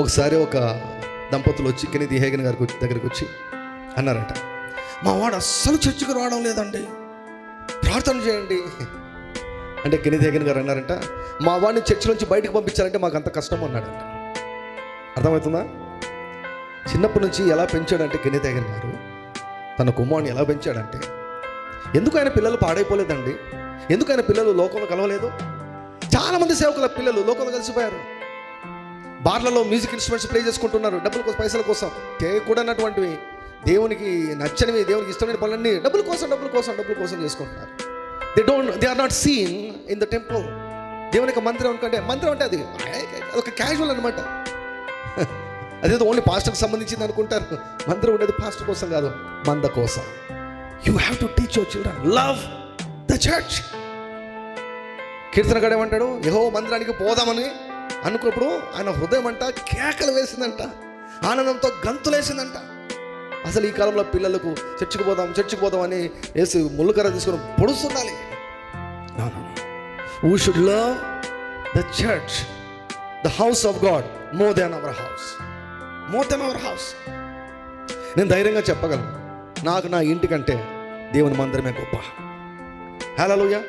ఒకసారి ఒక దంపతులు వచ్చి కెనెతీ హేగన్ గారి దగ్గరికి వచ్చి అన్నారంట, మా వాడు అస్సలు చర్చికి రావడం లేదండి, ప్రార్థన చేయండి అంటే కెనెతీ హేగన్ గారు అన్నారంట, మా వాడిని చర్చి నుంచి బయటకు పంపించాలంటే మాకు అంత కష్టం అన్నాడంట. అర్థమవుతుందా? చిన్నప్పటి నుంచి ఎలా పెంచాడంటే కెనెతీ హేగన్ గారు తన కుమారుని ఎలా పెంచాడంటే, ఎందుకు ఆయన పిల్లలు పాడైపోలేదండి, ఎందుకు ఆయన పిల్లలు లోకంలో కలవలేదు? చాలామంది సేవకుల పిల్లలు లోకంలో కలిసిపోయారు, బార్లలో మ్యూజిక్ ఇన్స్ట్రుమెంట్స్ ప్లే చేసుకుంటున్నారు, డబ్బుల కోసం, పైసల కోసం. చేయకూడనటువంటివి, దేవునికి నచ్చనివి, దేవునికి ఇష్టమైన పనులన్నీ డబ్బుల కోసం చేసుకుంటున్నారు. They are not seen in the temple. దేవుని యొక్క మందిరం అంటే అది ఒక క్యాజువల్ అనమాట. అదేదో ఓన్లీ పాస్టర్కి సంబంధించింది అనుకుంటారు. మందిరం ఉండేది పాస్టర్ కోసం కాదు, మంద కోసం. You have to teach your children love the church. కీర్తనగాడు ఏమంటాడు, యెహోవా మందిరానికి పోదామని అనుకున్నప్పుడు ఆయన హృదయం అంట కేకలు వేసిందంట, ఆనందంతో గంతులేసిందంట. అసలు ఈ కాలంలో పిల్లలకు చర్చికి పోదాం అని వేసి ముళ్ళుకర్ర తీసుకొని పొడుస్తుండాలి. We should love the church, the house of God more than our house. నేను ధైర్యంగా చెప్పగలను, నాకు నా ఇంటికంటే దేవుని మందిరమే గొప్ప. హల్లెలూయా.